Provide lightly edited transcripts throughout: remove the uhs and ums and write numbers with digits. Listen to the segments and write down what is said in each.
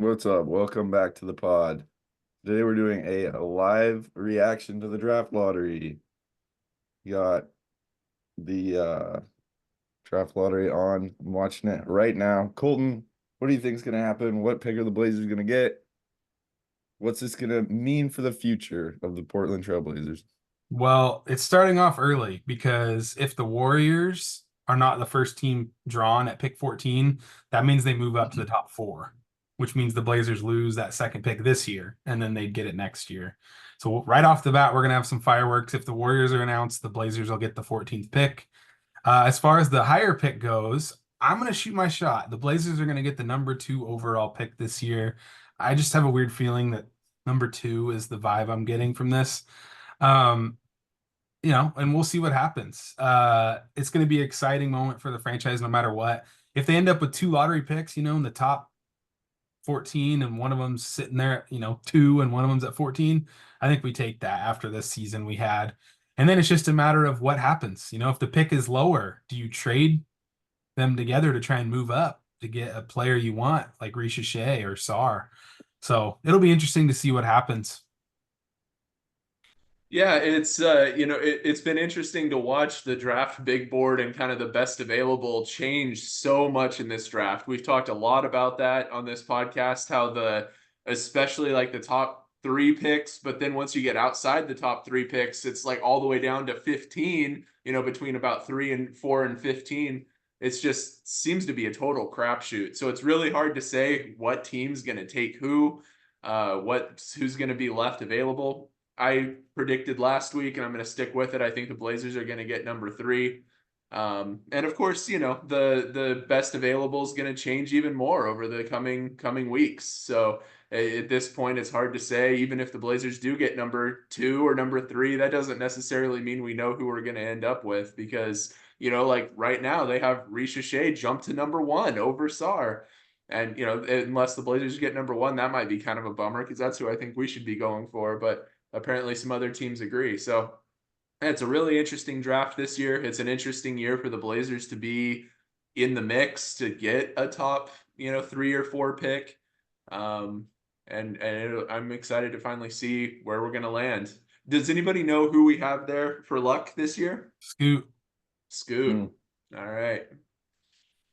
What's up? Welcome back to the pod. Today we're doing a live reaction to the draft lottery. We got the draft lottery on. I'm watching it right now. Colton, what do you think is going to happen? What pick are the Blazers going to get? What's this going to mean for the future of the Portland Trailblazers? Well, it's starting off early because if the Warriors are not the first team drawn at pick 14, that means they move up to the top four, which means the Blazers lose that second pick this year and then they'd get it next year. So right off the bat, we're going to have some fireworks. If the Warriors are announced, the Blazers will get the 14th pick. As far as the higher pick goes, I'm going to shoot my shot. The Blazers are going to get the number 2 overall pick this year. I just have a weird feeling that number 2 is the vibe I'm getting from this. Um, and we'll see what happens. It's going to be an exciting moment for the franchise no matter what. If they end up with 2 lottery picks, in the top 14 and one of them's sitting there, 2 and one of them's at 14, I think we take that after this season we had. And then it's just a matter of what happens. If the pick is lower, do you trade them together to try and move up to get a player you want, like Risha Shea or Sar? So it'll be interesting to see what happens. Yeah, it's been interesting to watch the draft big board and kind of the best available change so much in this draft. We've talked a lot about that on this podcast, how especially like the top 3 picks, but then once you get outside the top 3 picks, it's like all the way down to 15, between about 3 and 4 and 15. It's just seems to be a total crapshoot. So it's really hard to say what team's going to take who's going to be left available. I predicted last week, and I'm going to stick with it. I think the Blazers are going to get number 3. And of course, the best available is going to change even more over the coming weeks. So at this point, it's hard to say. Even if the Blazers do get number 2 or number 3, that doesn't necessarily mean we know who we're going to end up with because like right now they have Risha Shea jump to number 1 over Sar. And unless the Blazers get number 1, that might be kind of a bummer because that's who I think we should be going for. But apparently some other teams agree. So it's a really interesting draft this year. It's an interesting year for the Blazers to be in the mix to get a top, 3 or 4 pick. And I'm excited to finally see where we're going to land. Does anybody know who we have there for luck this year? Scoot. Hmm. Scoot. All right.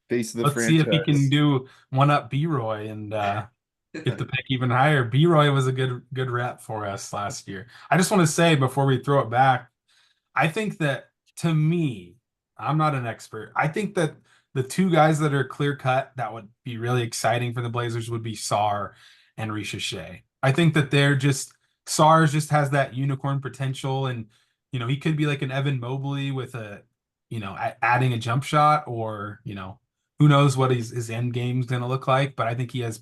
Face of the Let's see if he can franchise. do one up B Roy and get the pick even higher. B Roy was a good rep for us last year. I just want to say before we throw it back, I think that to me, I'm not an expert. I think that the 2 guys that are clear cut that would be really exciting for the Blazers would be Sar and Risha Shea. I think that they're just Sars just has that unicorn potential, and he could be like an Evan Mobley with adding a jump shot, or who knows what his end game's gonna look like. But I think he has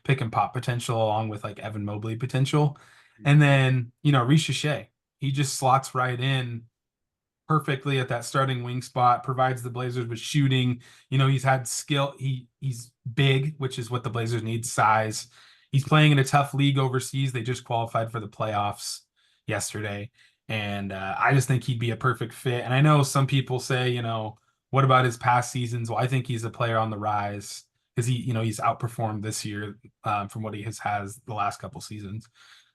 pick and pop potential along with like Evan Mobley potential. And then Risha Shea, he just slots right in perfectly at that starting wing spot, provides the Blazers with shooting. He's had skill. He's big, which is what the Blazers need, size. He's playing in a tough league overseas. They just qualified for the playoffs yesterday. And I just think he'd be a perfect fit. And I know some people say, what about his past seasons? Well, I think he's a player on the rise because he's outperformed this year from what he has the last couple seasons.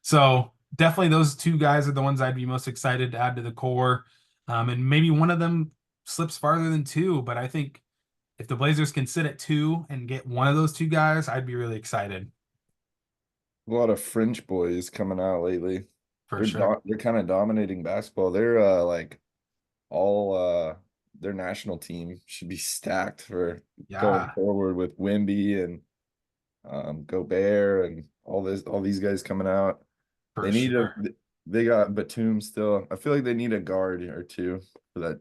So definitely those 2 guys are the ones I'd be most excited to add to the core. And maybe one of them slips farther than 2, but I think if the Blazers can sit at 2 and get one of those 2 guys, I'd be really excited A lot of French boys coming out lately. for They're sure. they're kind of dominating basketball. They're like all their national team should be stacked for going Yeah, forward with Wimby and Gobert and all these guys coming out. for They need a sure. they got Batum still. I feel like they need a guard or two for that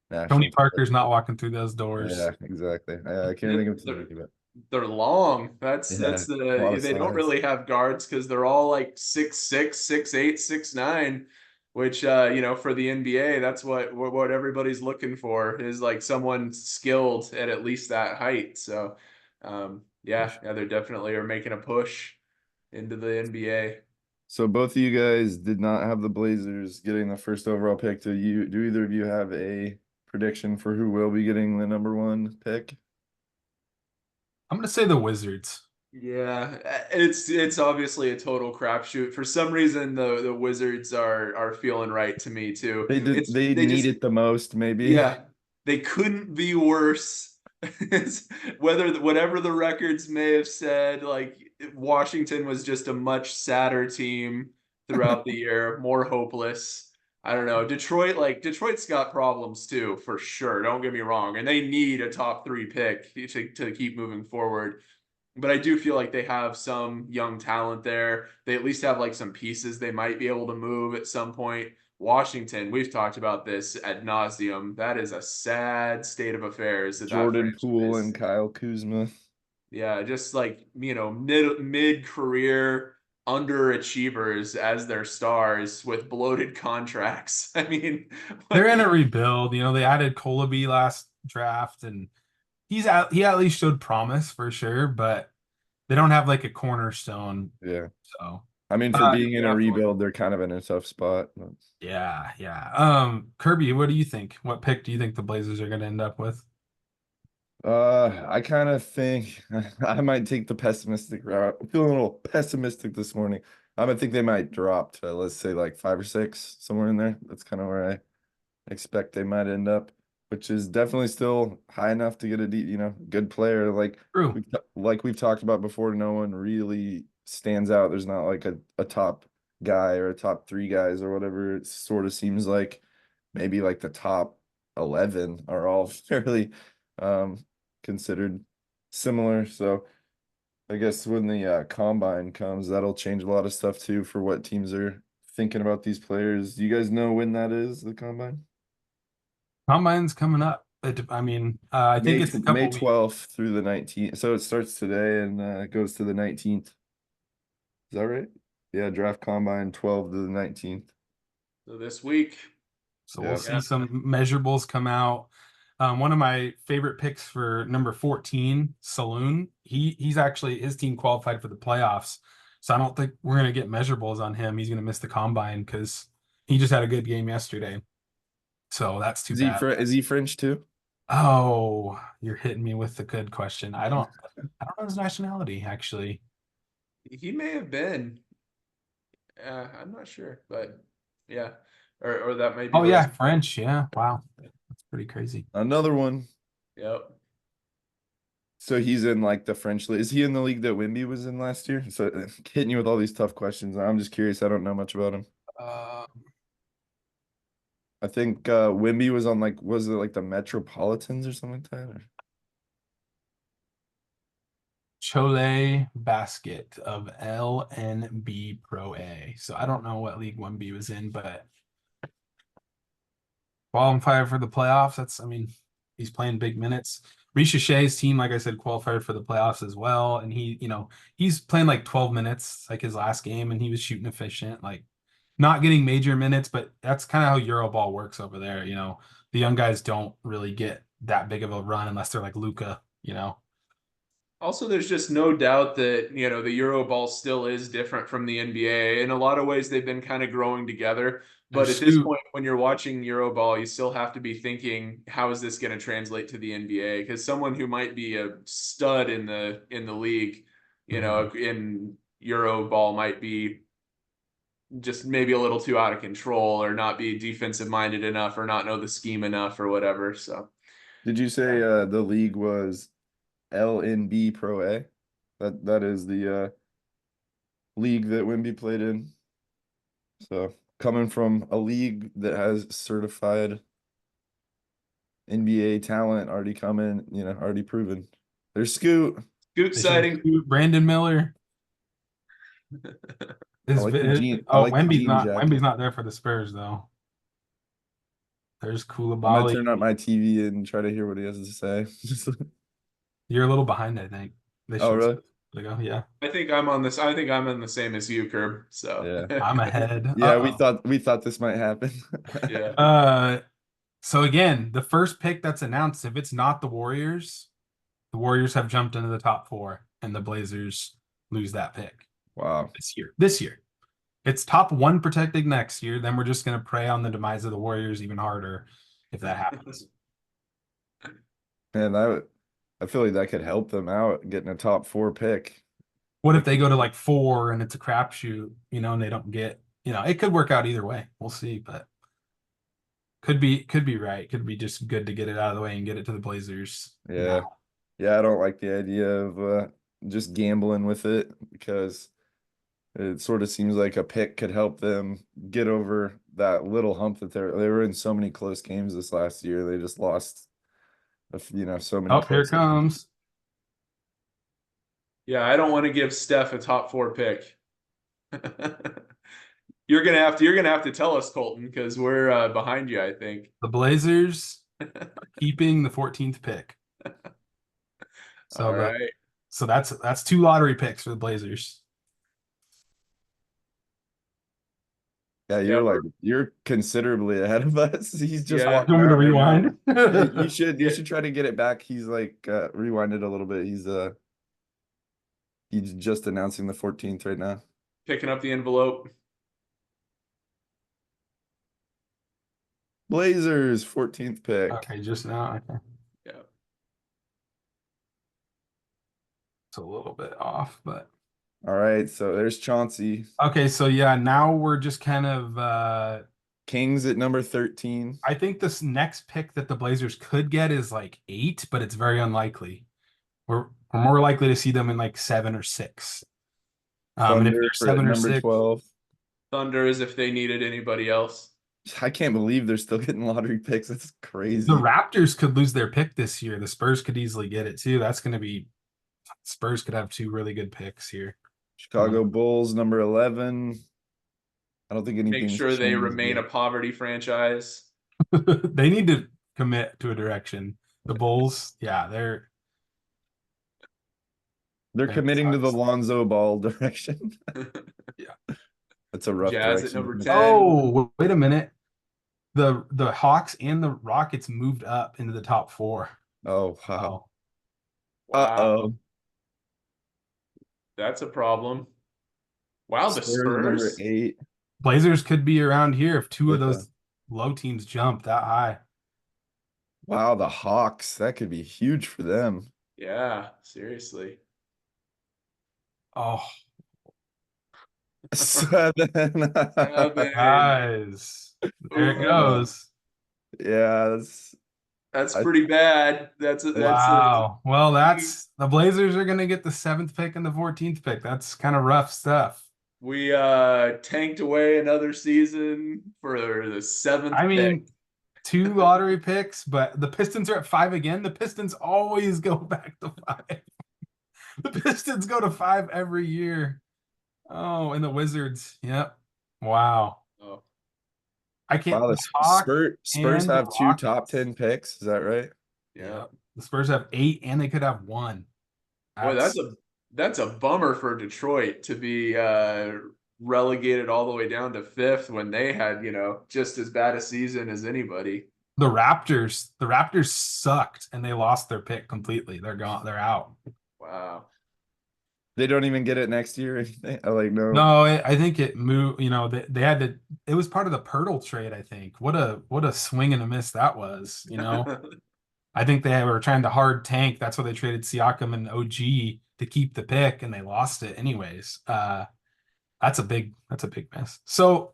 Tony national team. Parker's not walking through those doors. Yeah, exactly. I can't think of too They're, many, but they're long. That's yeah, a lot of they don't size. really have guards because they're all like 6'6", 6'8", 6'9", which for the NBA, that's what everybody's looking for is like someone skilled at least that height. So yeah, they definitely are making a push into the NBA. So both of you guys did not have the Blazers getting the first overall pick. Do either of you have a prediction for who will be getting the number 1 pick? I'm gonna say the Wizards. Yeah, it's obviously a total crapshoot. For some reason, the Wizards are feeling right to me too. They They need just it the most, maybe. yeah, they couldn't be worse. Whatever the records may have said, like Washington was just a much sadder team throughout the year, more hopeless. I don't know. Detroit's got problems too, for sure. Don't get me wrong, and they need a top 3 pick to keep moving forward. But I do feel like they have some young talent there. They at least have like some pieces they might be able to move at some point. Washington, we've talked about this ad nauseum. That is a sad state of affairs at that Jordan Poole and franchise. Kyle Kuzma. Yeah, just like, mid career underachievers as their stars with bloated contracts. I mean, They're in a rebuild. You know, they added Colaby last draft, and he at least showed promise for sure, but they don't have like a cornerstone. Yeah. So I mean, for being in a definitely. rebuild, they're kind of in a tough spot. yeah, yeah. Kirby, what do you think? What pick do you think the Blazers are gonna end up with? I kind of think I might take the pessimistic route. I'm feeling a little pessimistic this morning. I would think they might drop to, let's say, like 5 or 6, somewhere in there. That's kind of where I expect they might end up, which is definitely still high enough to get a good player. True. Like we've talked about before, no one really stands out. There's not like a top guy or a top 3 guys or whatever. It sort of seems like maybe like the top 11 are all fairly considered similar. So I guess when the combine comes, that'll change a lot of stuff too for what teams are thinking about these players. Do you guys know when that is, the combine? Combine's coming up. I mean, I think it's a May couple weeks. 12th through the 19th. So it starts today and it goes to the 19th. Is that right? Yeah, draft combine 12 to the 19th. So this week, So Yeah. we'll see some measurables come out. One of my favorite picks for number 14, Saloon. He's actually his team qualified for the playoffs. So I don't think we're gonna get measurables on him. He's gonna miss the combine because he just had a good game yesterday. So that's too bad. Is he French too? Oh, you're hitting me with the good question. I don't know his nationality actually. he may have been. I'm not sure, but yeah, or that might be Oh what yeah, French. Yeah. Wow. That's pretty crazy. Another one. Yep. So he's in like the French league. Is he in the league that Wimby was in last year? So hitting you with all these tough questions. I'm just curious. I don't know much about him. Uh, I think Wimby was on was it like the Metropolitans or something like that? Or? Cholet Basket of LNB Pro A. So I don't know what League 1B was in, but qualified for the playoffs. I mean, he's playing big minutes. Shay's team, like I said, qualified for the playoffs as well. And he's playing like 12 minutes, like his last game, and he was shooting efficient, like not getting major minutes, but that's kind of how Euroball works over there. The young guys don't really get that big of a run unless they're like Luca. Also, there's just no doubt that, the Euro ball still is different from the NBA. In a lot of ways, they've been kind of growing together. But at this point, when you're watching Euro ball, you still have to be thinking, how is this going to translate to the NBA? Because someone who might be a stud in the league, in Euro ball might be just maybe a little too out of control or not be defensive minded enough or not know the scheme enough or whatever. So Did you say the league was LNB Pro A? That is the league that Wimby played in. So coming from a league that has certified NBA talent already coming, already proven. There's Scoot. Scoot sighting. Brandon Miller. I like the jean. I like the Wemby's jean not jacket. Wemby's not there for the Spurs though. There's I'm gonna Koulibaly. turn up my TV and try to hear what he has to say. You're a little behind, I think. They Oh, showed really? some ago. Yeah. I think I'm on this. I think I'm in the same as you, Curb. So Yeah. I'm ahead. Yeah, Uh-oh. we thought this might happen. Yeah. So again, the first pick that's announced, if it's not the Warriors have jumped into the top 4, and the Blazers lose that pick Wow. This year. It's top 1 protected next year. Then we're just gonna prey on the demise of the Warriors even harder if that happens. Man, I feel like that could help them out getting a top 4 pick. what if they go to like 4 and it's a crapshoot, you know, and they don't get, you know, it could work out either way. We'll see, but could be right. Could be just good to get it out of the way and get it to the Blazers. Yeah. now. Yeah, I don't like the idea of just gambling with it because it sort of seems like a pick could help them get over that little hump that they were in so many close games this last year. They just lost, so many Oh, here it close games. comes. Yeah, I don't want to give Steph a top 4 pick. You're gonna have to tell us, Colton, because we're behind you, I think. The Blazers are keeping the 14th pick. So All right. So that's 2 lottery picks for the Blazers. Yeah, you're considerably ahead of us. He's just Yeah. walking You want me to around right now. rewind? You should try to get it back. He's like rewind it a little bit. He's just announcing the 14th right now. Picking up the envelope. Blazers 14th pick. Okay, just now. Okay. Yeah. It's a little bit off, but All right, so there's Chauncey. okay, so yeah, now we're just kind of Kings at number 13. I think this next pick that the Blazers could get is like 8, but it's very unlikely. We're more likely to see them in like 7 or 6. And if Thunder they're for at 7 or number 6, 12. Thunder as if they needed anybody else. I can't believe they're still getting lottery picks. That's crazy. the Raptors could lose their pick this year. The Spurs could easily get it too. That's going to be Spurs could have 2 really good picks here. Chicago Bulls number 11. I don't think anything. Make sure they remain a poverty franchise. They need to commit to a direction. The Bulls, yeah, They're that committing to the sucks. Lonzo Ball direction. Yeah. That's a rough Jazz direction. at number to 10. Oh, wait a minute. The Hawks and the Rockets moved up into the top 4. Oh, wow. Wow. Uh-oh. That's a problem. Wow, the Number Spurs. 8. Blazers could be around here if 2 of With those low teams jump that high. Wow, the Hawks. That could be huge for them. Yeah, seriously. Oh, 7. guys, there it Ooh. goes. Yeah, That's pretty bad. That's Wow. Well, that's the Blazers are going to get the 7th pick and the 14th pick. That's kind of rough stuff. we tanked away another season for the 7th I mean, pick. 2 lottery picks, but the Pistons are at 5 again. The Pistons always go back to 5. The Pistons go to 5 every year. Oh, and the Wizards. Yep. Wow. Oh, I can't. wow, the the Hawks Spurs and the have 2 Rockets. top 10 picks. Is that right? yeah. The Spurs have 8 and they could have 1. Boy, that's a bummer for Detroit to be relegated all the way down to 5th when they had, just as bad a season as anybody. The Raptors sucked and they lost their pick completely. They're gone. They're out. Wow. They don't even get it next year or anything. No. No, I think it moved. They had to. It was part of the Pirtle trade. I think. What a swing and a miss that was. I think they were trying to hard tank. That's why they traded Siakam and OG to keep the pick, and they lost it anyways. That's a big miss. So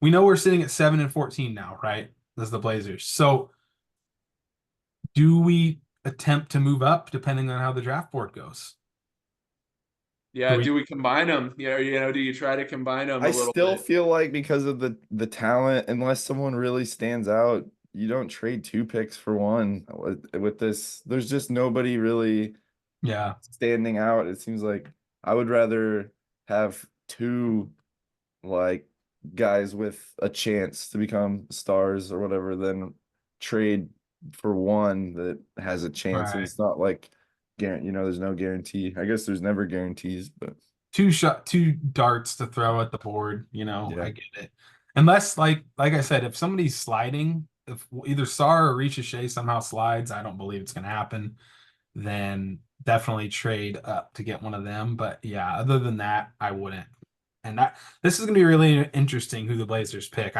we know we're sitting at 7 and 14 now, right? As the Blazers. So do we attempt to move up depending on how the draft board goes? Yeah, do we combine them? Do you try to combine them a little still bit? feel like because of the talent, unless someone really stands out, you don't trade 2 picks for 1 with this. There's just nobody really standing out. It seems like I would rather have 2 like guys with a chance to become stars or whatever than trade for 1 that has a chance. Right. And it's not like there's no guarantee. I guess there's never guarantees, but 2 darts to throw at the board. I get it. Unless, like I said, if somebody's sliding, if either Sar or Ricochet somehow slides, I don't believe it's going to happen. Then definitely trade up to get one of them. But yeah, other than that, I wouldn't. And this is going to be really interesting who the Blazers pick.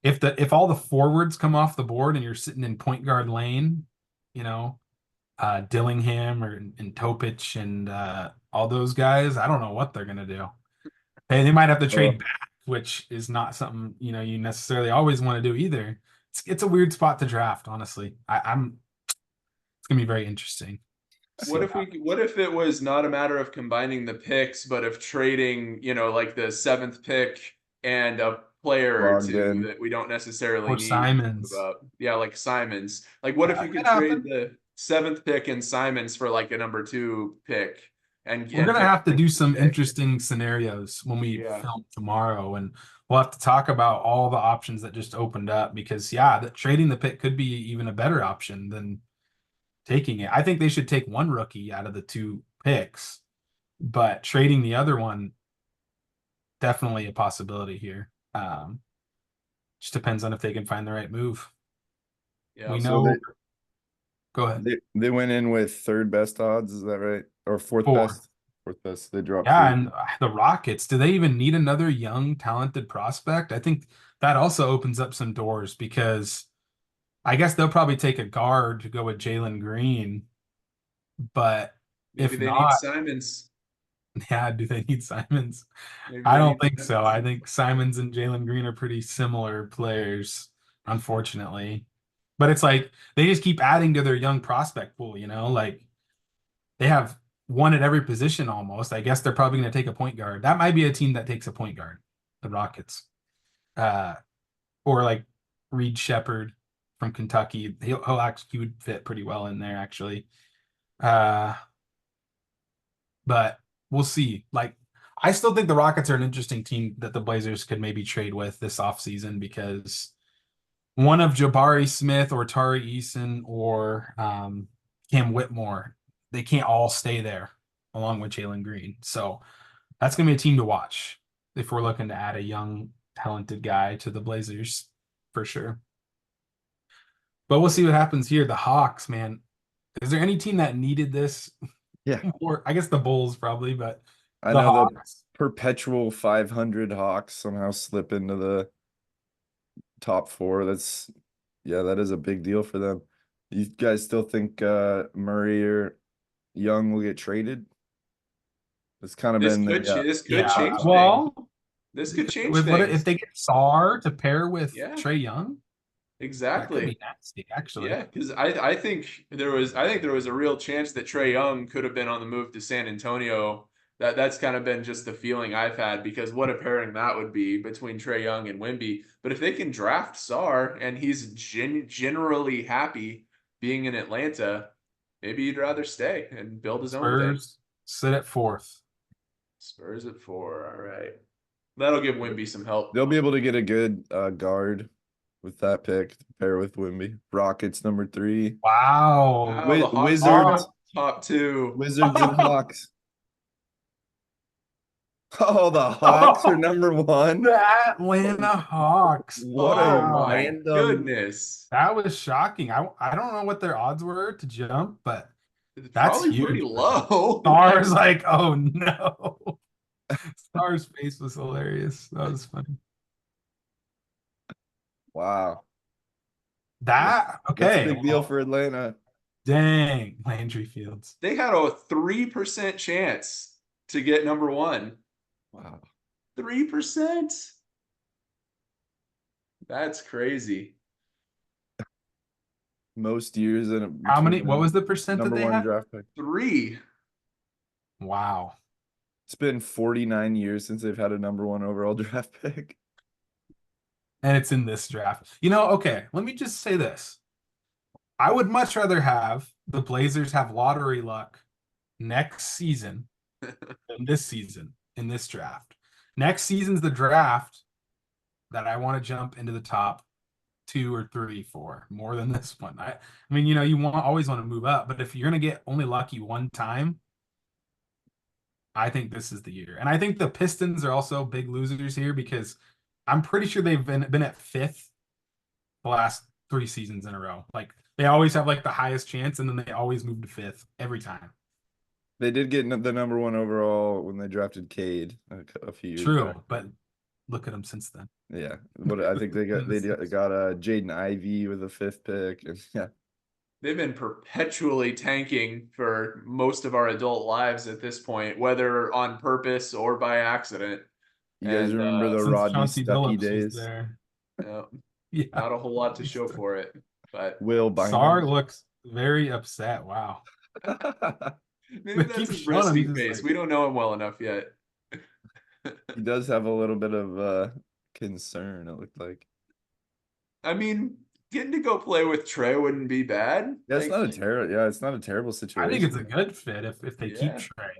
If all the forwards come off the board and you're sitting in point guard lane, Dillingham and Topich and all those guys. I don't know what they're gonna do. They might have to trade back, which is not something you necessarily always want to do either. It's a weird spot to draft, honestly. I'm it's gonna be very interesting. What if what if it was not a matter of combining the picks, but of trading, like the seventh pick and a player or two Brogdon. that we don't necessarily Or need Simons. about? Yeah, like Simons. Like what if Yeah, you could could trade happen. the seventh pick and Simons for like a number 2 pick We're gonna pick have to the do some pick? interesting scenarios when we Yeah. film tomorrow, and we'll have to talk about all the options that just opened up because trading the pick could be even a better option than taking it. I think they should take one rookie out of the 2 picks, but trading the other one definitely a possibility here. Just depends on if they can find the right move. Yeah. We So know. Go ahead. they went in with third best odds, is that right? Or fourth 4. best? Fourth best. They dropped Yeah, 3. and the Rockets, do they even need another young, talented prospect? I think that also opens up some doors because I guess they'll probably take a guard to go with Jalen Green, but Maybe if they need not, Simons. yeah, do they need Simons? Maybe I they don't need think so. Simons. I think Simons and Jalen Green are pretty similar players, unfortunately. But it's like they just keep adding to their young prospect pool, like they have one at every position almost. I guess they're probably going to take a point guard. That might be a team that takes a point guard, the Rockets. Uh, or like Reed Shepherd from Kentucky. He would fit pretty well in there actually. Uh, but we'll see. Like I still think the Rockets are an interesting team that the Blazers could maybe trade with this offseason because one of Jabari Smith or Tari Eason or Cam Whitmore, they can't all stay there along with Jalen Green. So that's going to be a team to watch if we're looking to add a young, talented guy to the Blazers for sure. But we'll see what happens here. The Hawks, man. Is there any team that needed this? Yeah. Or I guess the Bulls probably, but I the know the Hawks. perpetual 500 Hawks somehow slip into the top 4. That is a big deal for them. You guys still think Murray or Young will get traded? It's kind of been This could Yeah. change things. Well, This could change with what if things. they get Sar to pair with Yeah. Trey Young? That could Exactly. be nasty, actually. Yeah, because I think there was a real chance that Trey Young could have been on the move to San Antonio. That's kind of been just the feeling I've had because what a pairing that would be between Trey Young and Wemby. But if they can draft Sar and he's generally happy being in Atlanta, maybe he'd rather stay and build his own thing. Spurs sit at 4th. Spurs at 4. All right. That'll give Wemby some help. they'll be able to get a good guard with that pick to pair with Wemby. Rockets number 3. Wow. Wow, Wi- the Hawks Wizards. are top 2. Wizards and Hawks. Oh, the Hawks are number 1. The Atlanta Hawks. What Oh a my random. goodness. That was shocking. I don't know what their odds were to jump, but It's that's probably huge. pretty low. Star's like, oh no. Star's face was hilarious. That was funny. Wow. That That's okay. a big deal for Atlanta. Dang, Landry Fields. They had a 3% chance to get number 1. Wow. 3%? That's crazy. Most years in a How many? between What a was the percent that number they 1 had? draft pick. 3. Wow. It's been 49 years since they've had a number 1 overall draft pick. And it's in this draft. Okay, let me just say this. I would much rather have the Blazers have lottery luck next season than this season in this draft. Next season's the draft that I want to jump into the top 2 or 3 for more than this one. I mean, you always want to move up, but if you're going to get only lucky one time, I think this is the year. And I think the Pistons are also big losers here because I'm pretty sure they've been at 5th the last 3 seasons in a row. Like they always have like the highest chance and then they always move to 5th every time. They did get the number 1 overall when they drafted Cade a few years True, back. but look at them since then. Yeah. What I think they got Jaden Ivey with a 5th pick. And yeah. they've been perpetually tanking for most of our adult lives at this point, whether on purpose or by accident. You guys And remember the Since Rodney Chauncey Stuckey Billups was days? there. uh, Yeah. not a whole lot to show for it. But Will Sar Binders. looks very upset. Wow. maybe They that's keep his showing him, resting he's just face. like- We don't know him well enough yet. He does have a little bit of concern, it looked like. I mean, getting to go play with Trey wouldn't be bad. Yeah, it's Like, not a terrible. Yeah, it's not a terrible I situation. think it's a good fit if they keep Yeah. Trey.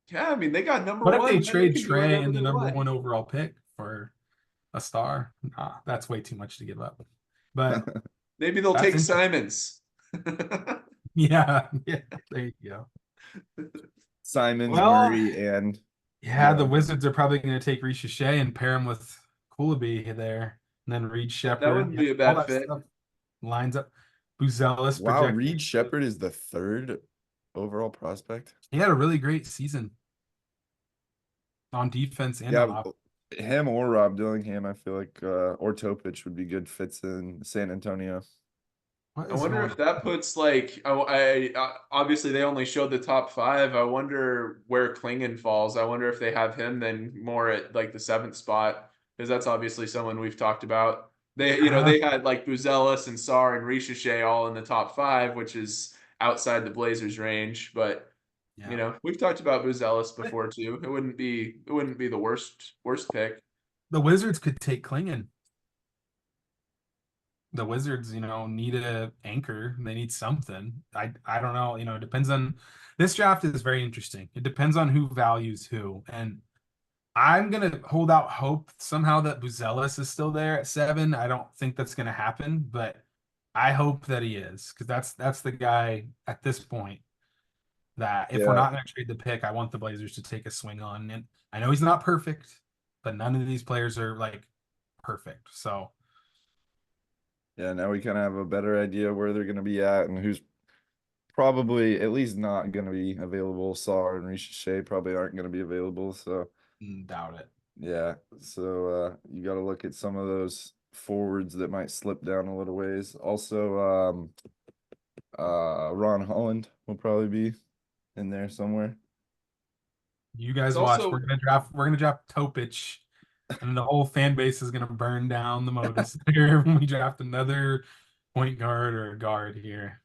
yeah, I mean, they got number What if one. they then trade can do Trey whatever and the they number want. one overall pick for a star? Nah, that's way too much to give up. But Maybe they'll that's take interesting. Simons. Yeah, there you go. Simons, Well, Murray, and yeah, the Yeah. Wizards are probably going to take Ricochet and pair him with Coolabee there, and then Reed Shepard. wouldn't be a all bad that fit. stuff lines up. Buzelis wow, projected. Reed Shepard is the 3rd overall prospect. He had a really great season on defense and Yeah, on offense. him or Rob Dillingham, I feel like, or Topic would be good fits in San Antonio. What I is wonder going if that puts like obviously they only showed the top 5. I wonder where Klingon falls. I wonder if they have him then more at like the 7th spot, because that's obviously someone we've talked about. They they had like Buzelis and Sar and Ricochet all in the top 5, which is outside the Blazers range. But Yeah. we've talked about Buzelis before too. It wouldn't be the worst pick. The Wizards could take Klingon. The Wizards, need a anchor. They need something. I don't know. It depends on this draft is very interesting. It depends on who values who. And I'm gonna hold out hope somehow that Buzelis is still there at 7. I don't think that's gonna happen, but I hope that he is, because that's the guy at this point that if we're Yeah. not gonna trade the pick, I want the Blazers to take a swing on. And I know he's not perfect, but none of these players are like perfect. So Yeah, now we kind of have a better idea where they're going to be at and who's probably at least not going to be available. Sar and Ricochet probably aren't going to be available. So, doubt it. yeah. So, you got to look at some of those forwards that might slip down a little ways. Also, Ron Holland will probably be in there somewhere. You guys It's watch. also- We're gonna draft Topic, and the whole fan base is gonna burn down the Modus here when we draft another point guard or a guard here.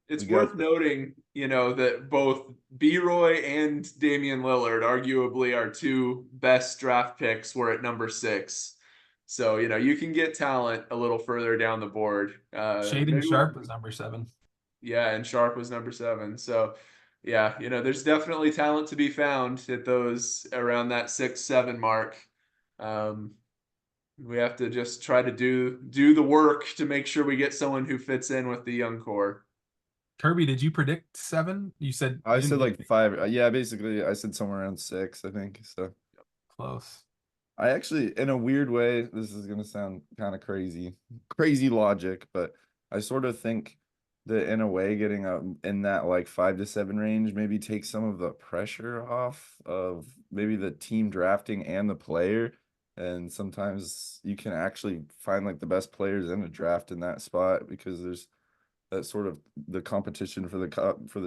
It's We got worth noting, that both B-Roy and Damian Lillard, arguably our 2 best draft picks, were at number 6. So, you can get talent a little further down the board. Shaden maybe Sharp was number 7. Yeah, and Sharp was number 7. So, yeah, there's definitely talent to be found at those around that 6-7 mark. We have to just try to do the work to make sure we get someone who fits in with the young core. Kirby, did you predict 7? You said I you said didn't like predict 5. Yeah, basically, I said somewhere around 6, I think. So, close. I actually, in a weird way, this is gonna sound kind of crazy logic, but I sort of think that in a way, getting up in that like 5 to 7 range maybe takes some of the pressure off of maybe the team drafting and the player. And sometimes you can actually find like the best players in a draft in that spot because there's that sort of the competition for the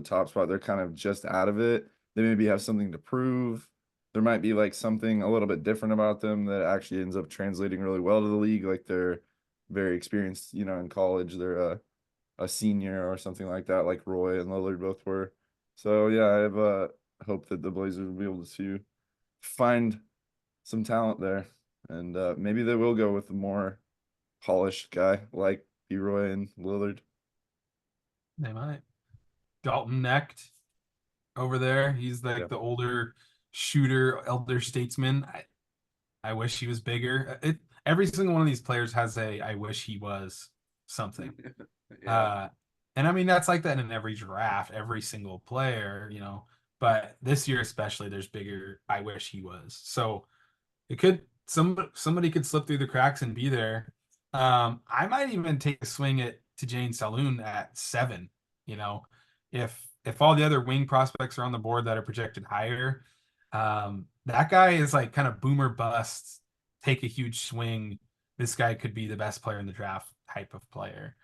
top spot. They're kind of just out of it. They maybe have something to prove. There might be like something a little bit different about them that actually ends up translating really well to the league. Like they're very experienced, in college. They're a senior or something like that, like Roy and Lillard both were. So yeah, I have hope that the Blazers will be able to find some talent there, and maybe they will go with a more polished guy like B-Roy and Lillard. They might. Dalton Necht over there. He's like Yeah. the older shooter, elder statesman. I wish he was bigger. Every single one of these players has a I wish he was something. Yeah. And I mean that's like that in every draft, every single player, but this year especially there's bigger I wish he was. So it could somebody could slip through the cracks and be there. I might even take a swing at to Jane Saloon at 7, if all the other wing prospects are on the board that are projected higher. That guy is like kind of boomer bust, take a huge swing. This guy could be the best player in the draft type of player.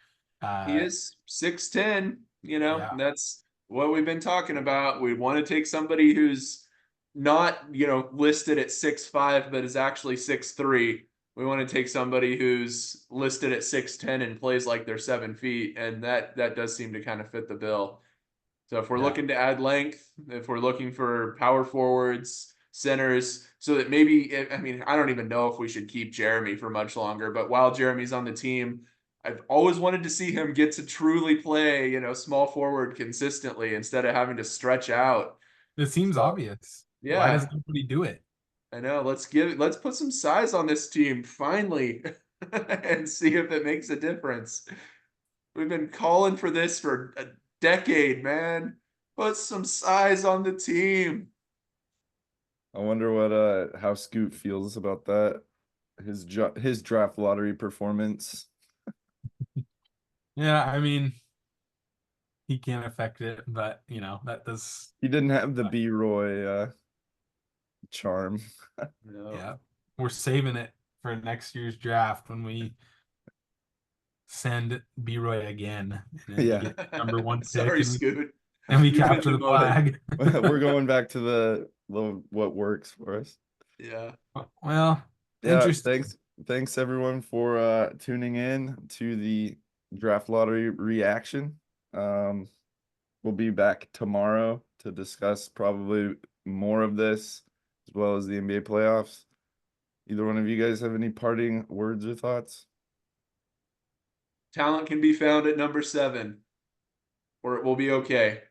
He is 6'10", Yeah. that's what we've been talking about. We want to take somebody who's not, listed at 6'5", but is actually 6'3". We want to take somebody who's listed at 6'10" and plays like they're 7 feet, and that does seem to kind of fit the bill. So if we're Yeah. looking to add length, if we're looking for power forwards, centers, so that maybe, I mean, I don't even know if we should keep Jeremy for much longer, but while Jeremy's on the team, I've always wanted to see him get to truly play, small forward consistently instead of having to stretch out. It seems So, obvious. Why yeah, does nobody do it? I know. Let's put some size on this team finally and see if it makes a difference. We've been calling for this for a decade, man. Put some size on the team. I wonder what how Scoot feels about that. His draft lottery performance. Yeah, I mean, he can't affect it, but that does. He didn't have the B Roy charm. No. Yeah, we're saving it for next year's draft when we send B Roy again, and then we Yeah. get number 1 pick, Sorry, Scoot. and we You've been capture the demoted. flag. We're going back to the what works for us. Yeah. Well, Yeah, interesting. thanks everyone for tuning in to the draft lottery reaction. We'll be back tomorrow to discuss probably more of this as well as the NBA playoffs. Either one of you guys have any parting words or thoughts? Talent can be found at number 7, or it will be okay.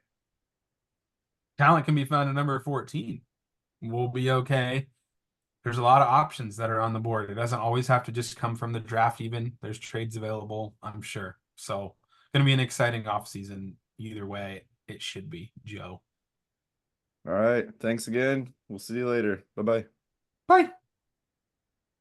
Talent can be found at number 14. We'll be okay. There's a lot of options that are on the board. It doesn't always have to just come from the draft, even. There's trades available, I'm sure. So, going to be an exciting offseason either way. It should be, Joe. All right. Thanks again. We'll see you later. Bye-bye. Bye.